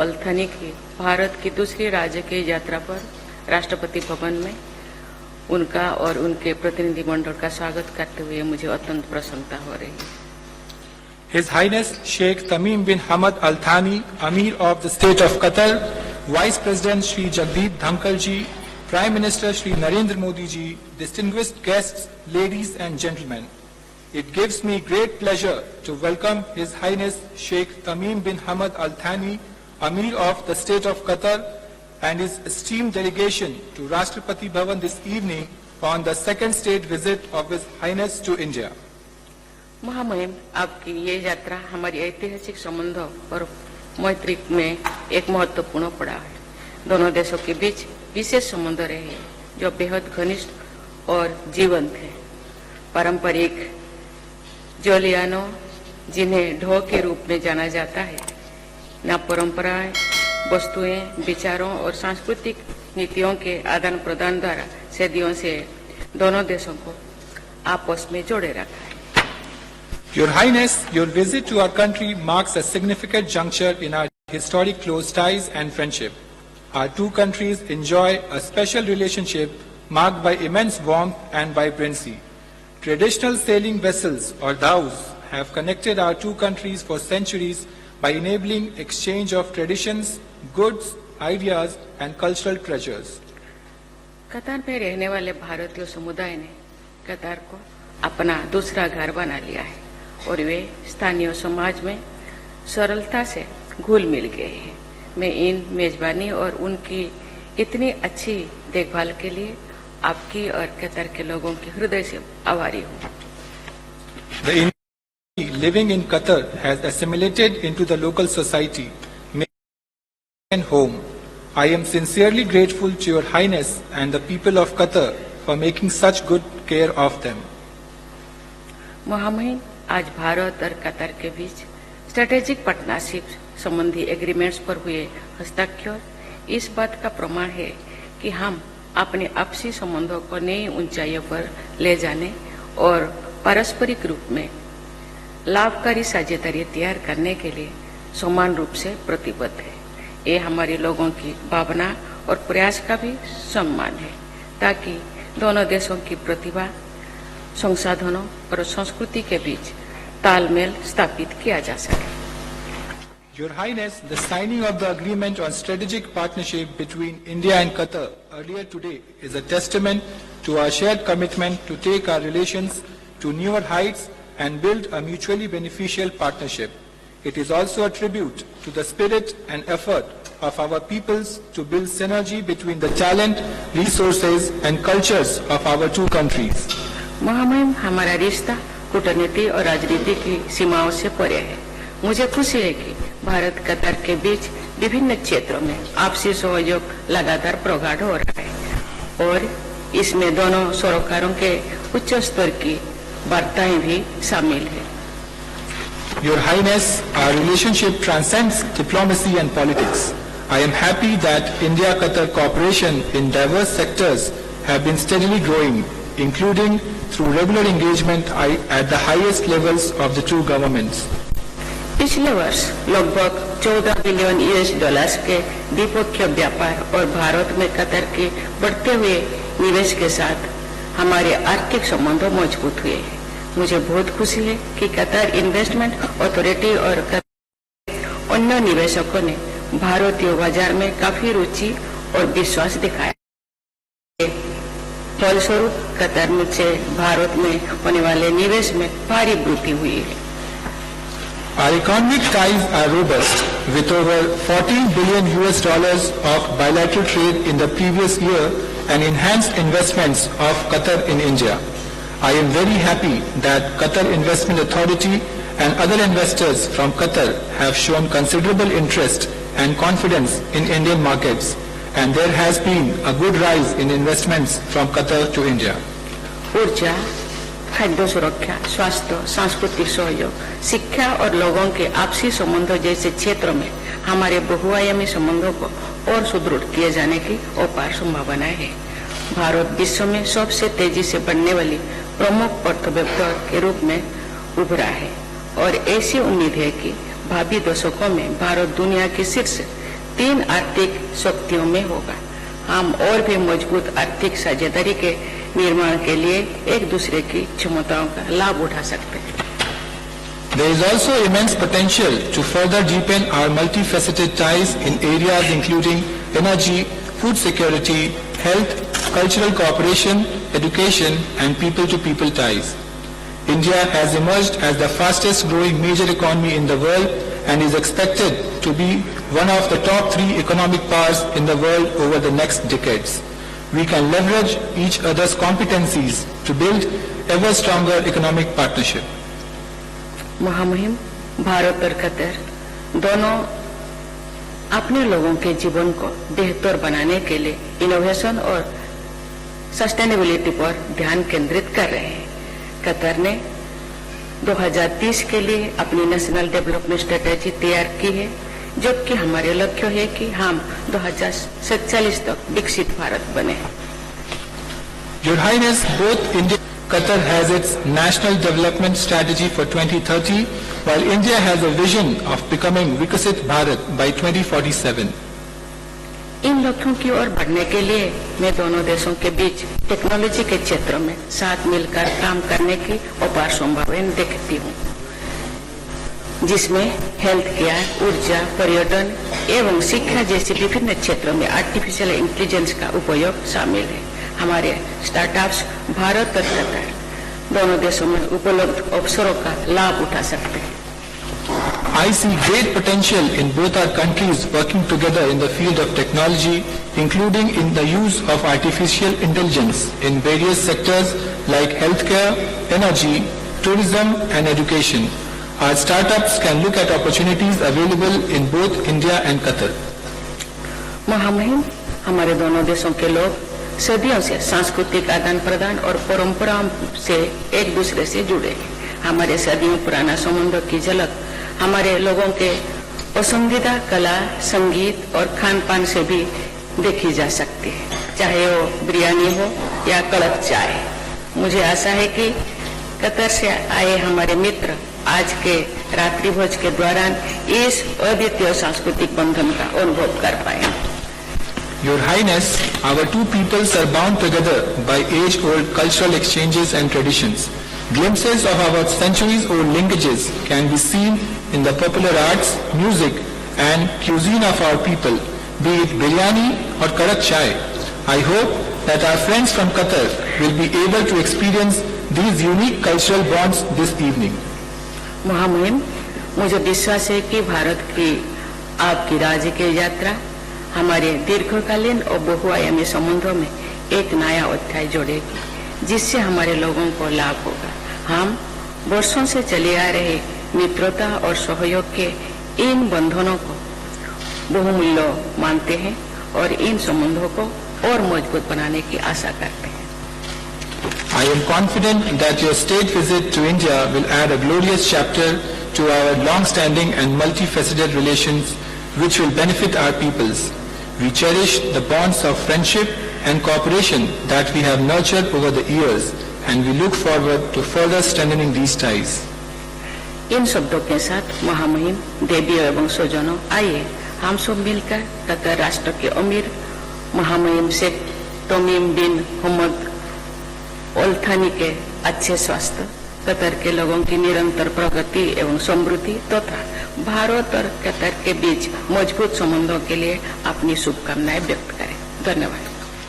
अल्थानी की भारत की दूसरी राजकीय यात्रा पर राष्ट्रपति भवन में उनका और उनके प्रतिनिधिमंडल का स्वागत करते हुए मुझे अत्यंत प्रसन्नता हो रही है। His Highness Sheikh Tamim bin Hamad Al Thani, Amir of the State of Qatar, Vice President Shri Jagdeep Dhankar ji, Prime Minister Shri Narendra Modi ji, distinguished guests, ladies and gentlemen. It gives me great pleasure to welcome His Highness Sheikh Tamim bin Hamad Al Thani, Amir of the State of Qatar, and his esteemed delegation to Rashtrapati Bhavan this evening on the second state visit of His Highness to India. महामहिम, आपकी ये यात्रा हमारी ऐतिहासिक संबंधों और मैत्री में एक महत्वपूर्ण पड़ाव है। दोनों देशों के बीच विशेष संबंध रहे हैं जो बेहद घनिष्ठ और जीवंत है। पारंपरिक जोलियानो, जिन्हें ढो के रूप में जाना जाता है, न परंपराएं, वस्तुएं, विचारों और सांस्कृतिक नीतियों के आदान प्रदान द्वारा सदियों से दोनों देशों को आपस में जोड़े रखा है। Your Highness, your visit to our country marks a significant juncture in our historic close ties and friendship. Our two countries enjoy a special relationship marked by immense warmth and vibrancy. Traditional sailing vessels or dhows have connected our two countries for centuries by enabling exchange of traditions, goods, ideas and cultural treasures. कतार में रहने वाले भारतीय समुदाय ने कतार को अपना दूसरा घर बना लिया है और वे स्थानीय समाज में सरलता से घुल मिल गए हैं। मैं इन मेजबानी और उनकी इतनी अच्छी देखभाल के लिए आपकी और कतर के लोगों के हृदय से आभारी हूँ। The Indian living in Qatar has assimilated into the local society, making home. I am sincerely grateful to Your Highness and the people of Qatar for making such good care of them. महामहिम, आज भारत और Qatar के बीच strategic partnership संबंधी agreements पर हुए हस्ताक्षर इस बात का प्रमाण है कि हम अपने आपसी संबंधों को नई ऊंचाइयों पर ले जाने और पारस्परिक रूप में लाभकारी साझेदारी तैयार करने के लिए समान रूप से प्रतिबद्ध है। ये हमारे लोगों की भावना और प्रयास का भी सम्मान है ताकि दोनों देशों की प्रतिभा, संसाधनों और संस्कृति के बीच तालमेल स्थापित किया जा सके। Your Highness, the signing of the agreement on strategic partnership between India and Qatar earlier today is a testament to our shared commitment to take our relations to newer heights and build a mutually beneficial partnership. It is also a tribute to the spirit and effort of our peoples to build synergy between the talent, resources and cultures of our two countries. महामहिम, हमारा रिश्ता कूटनीति और राजनीति की सीमाओं से परे है। मुझे खुशी है कि भारत कतर के बीच विभिन्न क्षेत्रों में आपसी सहयोग लगातार प्रगाढ़ हो रहा है और इसमें दोनों सरोकारों के उच्च स्तर की वार्ताएं भी शामिल है। Your Highness, our relationship transcends diplomacy and politics. I am happy that India-Qatar cooperation in diverse sectors have been steadily growing, including through regular engagement at the highest levels of the two governments. पिछले वर्ष लगभग 14 billion US dollars के द्विपक्षीय व्यापार और भारत में Qatar के बढ़ते हुए निवेश के साथ हमारे आर्थिक संबंध मजबूत हुए हैं। मुझे बहुत खुशी है कि कतर इन्वेस्टमेंट अथॉरिटी और अन्य निवेशकों ने भारतीय बाजार में काफी रुचि और विश्वास दिखाया। फलस्वरूप कतर से भारत में होने वाले निवेश में भारी वृद्धि हुई है। Our economic ties are robust, with over 14 billion US dollars of bilateral trade in the previous year and enhanced investments of Qatar in India. I am very happy that Qatar Investment Authority and other investors from Qatar have shown considerable interest and confidence in Indian markets, and there has been a good rise in investments from Qatar to India. ऊर्जा, खाद्य सुरक्षा, स्वास्थ्य, सांस्कृतिक सहयोग, शिक्षा और लोगों के आपसी संबंधों जैसे क्षेत्रों में हमारे बहुआयामी संबंधों को और सुदृढ़ किए जाने की अपार संभावनाएं है। भारत विश्व में सबसे तेजी से बढ़ने वाली प्रमुख अर्थव्यवस्था के रूप में उभरा है और ऐसी उम्मीद है कि भावी दशकों में भारत दुनिया की शीर्ष तीन आर्थिक शक्तियों में होगा। हम और भी मजबूत आर्थिक साझेदारी के निर्माण के लिए एक दूसरे की क्षमताओं का लाभ उठा सकते हैं। There is also immense potential to further deepen our multifaceted ties in areas including energy, food security, health, cultural cooperation, education, and people-to-people ties. India has emerged as the fastest growing major economy in the world and is expected to be one of the top 3 economic powers in the world over the next decades. We can leverage each other's competencies to build ever stronger economic partnership. महामुहिम Bharat और Qatar दोनों अपने लोगों के जीवन को बेहतर बनाने के लिए इनोवेशन और सस्टेनेबिलिटी पर ध्यान केंद्रित कर रहे हैं। कतर ने 2030 के लिए अपनी नेशनल डेवलपमेंट स्ट्रेटेजी तैयार की है, जबकि हमारे लक्ष्य है कि हम 2047 तक विकसित भारत बने। Your Highness, both India Qatar has its National Development Strategy for 2030, while India has a vision of becoming Vikasit Bharat by 2047. इन लक्ष्यों की ओर बढ़ने के लिए मैं दोनों देशों के बीच टेक्नोलॉजी के क्षेत्र में साथ मिलकर काम करने की अपार संभावना देखती हूँ, जिसमें हेल्थ केयर, ऊर्जा, पर्यटन एवं शिक्षा जैसे विभिन्न क्षेत्रों में आर्टिफिशियल इंटेलिजेंस का उपयोग शामिल है। हमारे स्टार्टअप्स भारत और कतर दोनों देशों में उपलब्ध अवसरों का लाभ उठा सकते हैं। I see great potential in both our countries working together in the field of technology, including in the use of artificial intelligence in various sectors like healthcare, energy, tourism and education. Our startups can look at opportunities available in both India and Qatar. महामहिम हमारे दोनों देशों के लोग सदियों से सांस्कृतिक आदान प्रदान और परंपराओं से एक दूसरे से जुड़े हैं। हमारे सदियों पुराना संबंधों की झलक हमारे लोगों के पसंदीदा कला, संगीत और खान पान से भी देखी जा सकती है, चाहे वो बिरयानी हो या कड़क चाय। मुझे आशा है कि कतर से आए हमारे मित्र आज के रात्रि भोज के दौरान इस अद्वितीय सांस्कृतिक बंधन का अनुभव कर पाएंगे। Your Highness, our two peoples are bound together by age-old cultural exchanges and traditions. Glimpses of our centuries-old linkages can be seen in the popular arts, music and cuisine of our people, be it biryani or karak chai. I hope that our friends from Qatar will be able to experience these unique cultural bonds this evening. महामहिम, मुझे विश्वास है कि भारत की आपकी राज्य की यात्रा हमारे दीर्घकालीन और बहुआयामी संबंधों में एक नया अध्याय जोड़ेगी, जिससे हमारे लोगों को लाभ होगा। हम वर्षों से चले आ रहे मित्रता और सहयोग के इन बंधनों को बहुमूल्य मानते हैं और इन संबंधों को और मजबूत बनाने की आशा करते हैं। I am confident that your state visit to India will add a glorious chapter to our long-standing and multifaceted relations, which will benefit our peoples. We cherish the bonds of friendship and cooperation that we have nurtured over the years, and we look forward to further strengthening these ties. इन शब्दों के साथ महामहिम देवियों एवं स्वजनों, आइए हम सब मिलकर कतर राष्ट्र के अमीर महामहिम शेख तमीम बिन हमद अल थानी के अच्छे स्वास्थ्य, कतर के लोगों की निरंतर प्रगति एवं समृद्धि तथा भारत और कतर के बीच मजबूत संबंधों के लिए अपनी शुभकामनाएं व्यक्त करें। धन्यवाद।